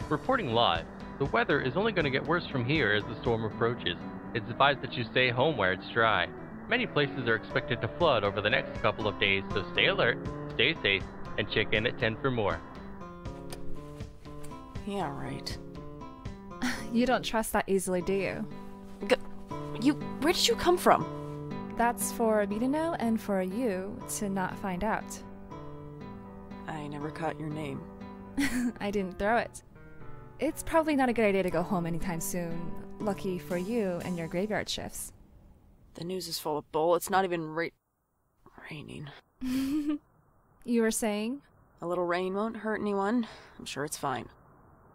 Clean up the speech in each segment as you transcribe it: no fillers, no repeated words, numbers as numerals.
Reporting live. The weather is only going to get worse from here as the storm approaches. It's advised that you stay home where it's dry. Many places are expected to flood over the next couple of days, so stay alert, stay safe, and check in at 10 for more. Yeah, right. You don't trust that easily, do you? Where did you come from? That's for me to know and for you to not find out. I never caught your name. I didn't throw it. It's probably not a good idea to go home anytime soon. Lucky for you and your graveyard shifts. The news is full of bull. It's not even raining. You were saying? A little rain won't hurt anyone. I'm sure it's fine.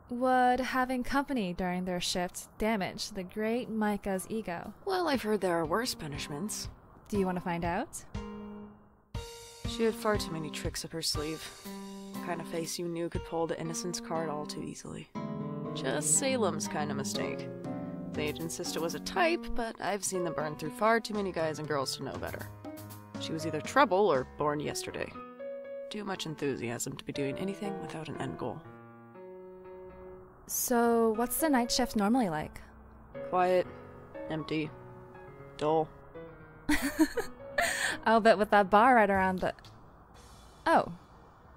Would having company during their shift damage the great Micah's ego? Well, I've heard there are worse punishments. Do you want to find out? She had far too many tricks up her sleeve. The kind of face you knew could pull the innocence card all too easily. Just Salem's kind of mistake. They'd insist it was a type, but I've seen them burn through far too many guys and girls to know better. She was either trouble or born yesterday. Too much enthusiasm to be doing anything without an end goal. So, what's the night shift normally like? Quiet, empty, dull. I'll bet with that bar right around the... Oh,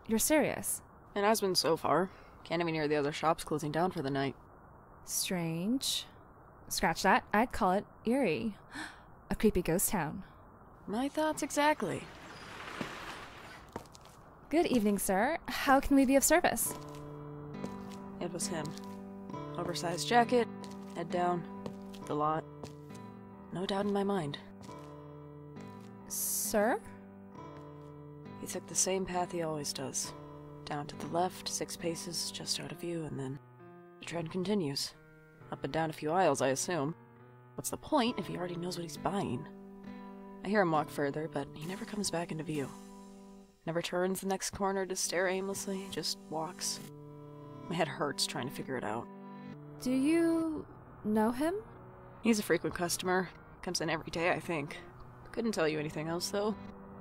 you're serious? It has been so far. Can't even hear the other shops closing down for the night. Strange. Scratch that. I'd call it eerie. A creepy ghost town. My thoughts exactly. Good evening, sir. How can we be of service? It was him. Oversized jacket, head down, the lot. No doubt in my mind. Sir? He took the same path he always does. Down to the left, 6 paces, just out of view, and then the trend continues. Up and down a few aisles, I assume. What's the point if he already knows what he's buying? I hear him walk further, but he never comes back into view. Never turns the next corner to stare aimlessly, just walks. My head hurts trying to figure it out. Do you know him? He's a frequent customer. Comes in every day, I think. Couldn't tell you anything else, though.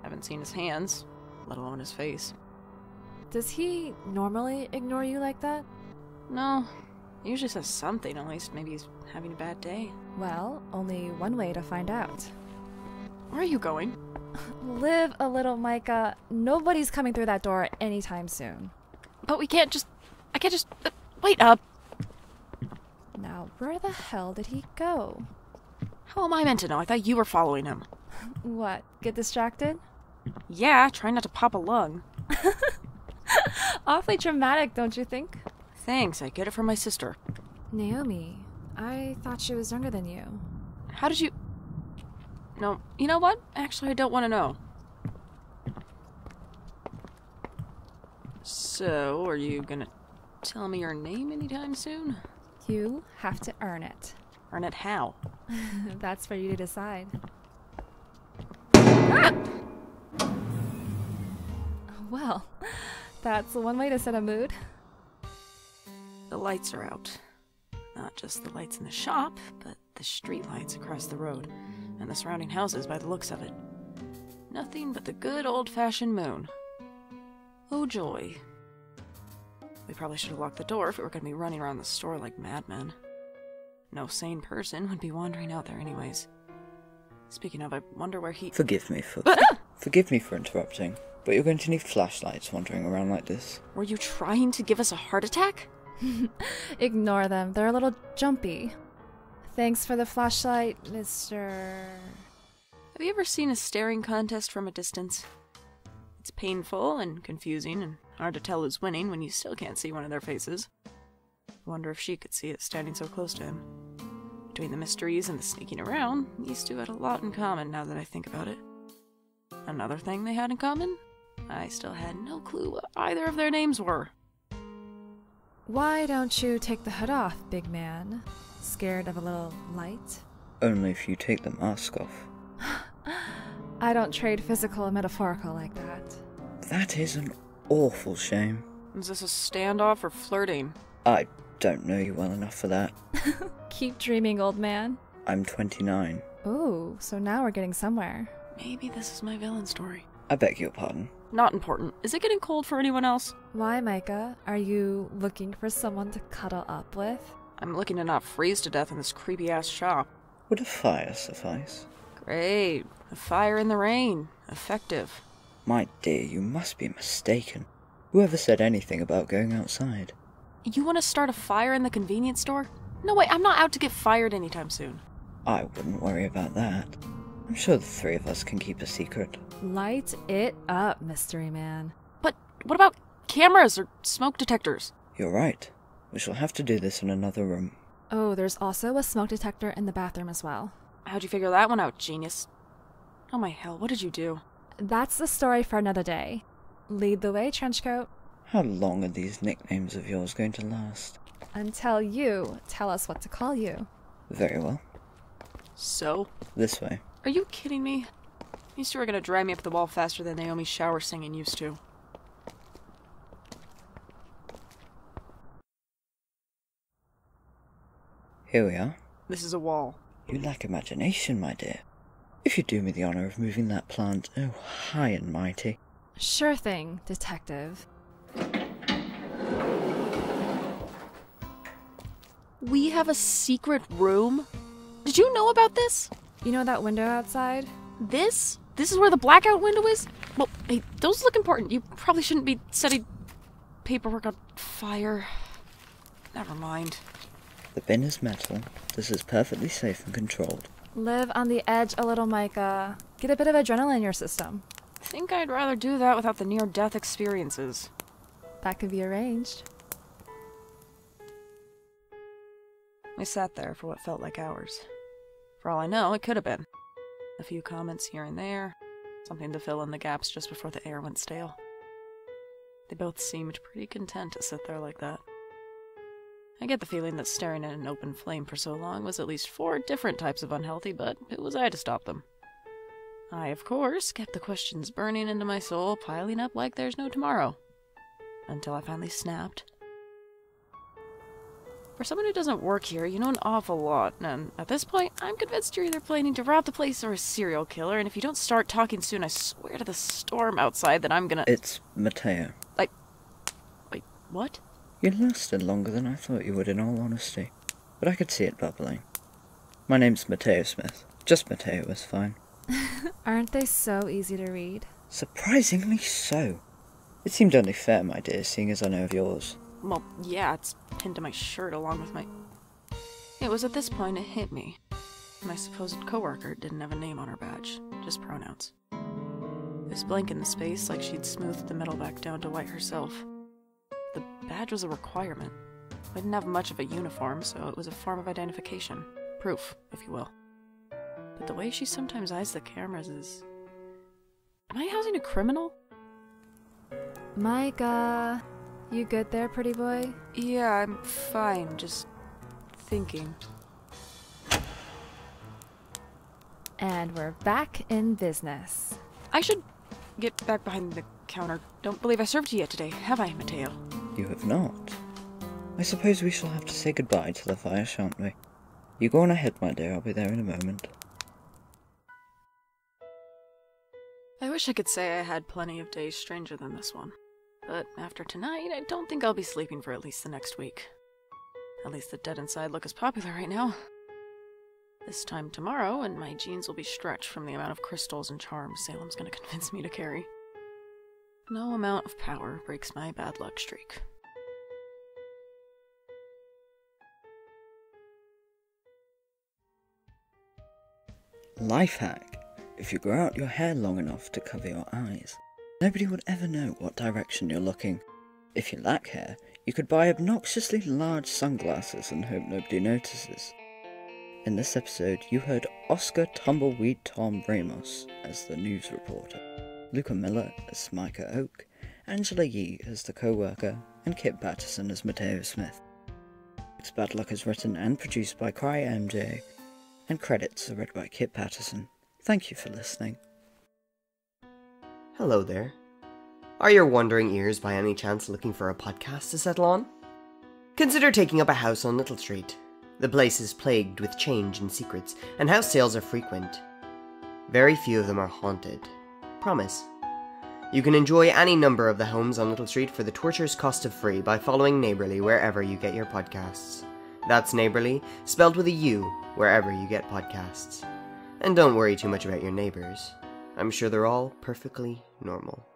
Haven't seen his hands, let alone his face. Does he normally ignore you like that? No. He usually says something, at least. Maybe he's having a bad day. Well, only one way to find out. Where are you going? Live a little, Micah. Nobody's coming through that door anytime soon. But we can't just... I can't just... wait up! Now, where the hell did he go? How am I meant to know? I thought you were following him. What, get distracted? Yeah, try not to pop a lung. Awfully dramatic, don't you think? Thanks, I get it from my sister. Naomi, I thought she was younger than you. How did you... No, you know what? Actually, I don't want to know. So, are you gonna tell me your name anytime soon? You have to earn it. Earn it how? That's for you to decide. Ah! Well, that's one way to set a mood. The lights are out. Not just the lights in the shop, but the street lights across the road, and the surrounding houses by the looks of it. Nothing but the good old-fashioned moon. Oh joy. We probably should have locked the door if we were going to be running around the store like madmen. No sane person would be wandering out there anyways. Speaking of, I wonder where he... Forgive me for interrupting, but you're going to need flashlights wandering around like this. Were you trying to give us a heart attack? Ignore them. They're a little jumpy. Thanks for the flashlight, Mr... Have you ever seen a staring contest from a distance? It's painful and confusing and hard to tell who's winning when you still can't see one of their faces. I wonder if she could see it standing so close to him. Between the mysteries and the sneaking around, these two had a lot in common now that I think about it. Another thing they had in common? I still had no clue what either of their names were. Why don't you take the hood off, big man? Scared of a little light? Only if you take the mask off. I don't trade physical and metaphorical like that. That is an awful shame. Is this a standoff or flirting? I don't know you well enough for that. Keep dreaming, old man. I'm 29. Ooh, so now we're getting somewhere. Maybe this is my villain story. I beg your pardon. Not important. Is it getting cold for anyone else? Why, Micah? Are you looking for someone to cuddle up with? I'm looking to not freeze to death in this creepy-ass shop. Would a fire suffice? Great. A fire in the rain. Effective. My dear, you must be mistaken. Whoever said anything about going outside? You want to start a fire in the convenience store? No way, I'm not out to get fired anytime soon. I wouldn't worry about that. I'm sure the three of us can keep a secret. Light it up, mystery man. But what about cameras or smoke detectors? You're right. We shall have to do this in another room. Oh, there's also a smoke detector in the bathroom as well. How'd you figure that one out, genius? Oh my hell, what did you do? That's the story for another day. Lead the way, Trenchcoat. How long are these nicknames of yours going to last? Until you tell us what to call you. Very well. So? This way. Are you kidding me? These two are gonna drive me up the wall faster than Naomi's shower singing used to. Here we are. This is a wall. You lack imagination, my dear. If you do me the honor of moving that plant, oh, high and mighty. Sure thing, detective. We have a secret room? Did you know about this? You know that window outside? This? This is where the blackout window is? Well, hey, those look important. You probably shouldn't be setting paperwork on fire. Never mind. The bin is metal. This is perfectly safe and controlled. Live on the edge a little, Micah. Get a bit of adrenaline in your system. I think I'd rather do that without the near-death experiences. That could be arranged. I sat there for what felt like hours. For all I know, it could have been. A few comments here and there, something to fill in the gaps just before the air went stale. They both seemed pretty content to sit there like that. I get the feeling that staring at an open flame for so long was at least 4 different types of unhealthy, but who was I to stop them? I, of course, kept the questions burning into my soul, piling up like there's no tomorrow. Until I finally snapped. For someone who doesn't work here, you know an awful lot, and at this point, I'm convinced you're either planning to rob the place or a serial killer, and if you don't start talking soon, I swear to the storm outside that I'm gonna— It's Mateo. Wait, what? You lasted longer than I thought you would, in all honesty. But I could see it bubbling. My name's Mateo Smith. Just Mateo is fine. Aren't they so easy to read? Surprisingly so. It seemed only fair, my dear, seeing as I know of yours. Well, yeah, it's pinned to my shirt along with my— It was at this point it hit me. My supposed coworker didn't have a name on her badge, just pronouns. It was blank in the space, like she'd smoothed the metal back down to white herself. The badge was a requirement. I didn't have much of a uniform, so it was a form of identification. Proof, if you will. But the way she sometimes eyes the cameras is— Am I housing a criminal? Micah, you good there, pretty boy? Yeah, I'm fine, just thinking. And we're back in business. I should get back behind the counter. Don't believe I served you yet today, have I, Mateo? You have not. I suppose we shall have to say goodbye to the fire, shan't we? You go on ahead, my dear. I'll be there in a moment. I wish I could say I had plenty of days stranger than this one. But after tonight, I don't think I'll be sleeping for at least the next week. At least the dead inside look is popular right now. This time tomorrow, and my genes will be stretched from the amount of crystals and charms Salem's gonna convince me to carry. No amount of power breaks my bad luck streak. Life hack. If you grow out your hair long enough to cover your eyes, nobody would ever know what direction you're looking. If you lack hair, you could buy obnoxiously large sunglasses and hope nobody notices. In this episode, you heard Oscar Tumbleweed Tom Ramos as the news reporter, Luka Miller as Micah Oak, Angela Yee as the co-worker, and Kit Paterson as Mateo Smith. It's Bad Luck is written and produced by Cry MJ, and credits are read by Kit Paterson. Thank you for listening. Hello there. Are your wandering ears by any chance looking for a podcast to settle on? Consider taking up a house on Little Street. The place is plagued with change and secrets, and house sales are frequent. Very few of them are haunted. Promise. You can enjoy any number of the homes on Little Street for the torture's cost of free by following Neighborly wherever you get your podcasts. That's Neighborly, spelled with a U, wherever you get podcasts. And don't worry too much about your neighbors. I'm sure they're all perfectly normal.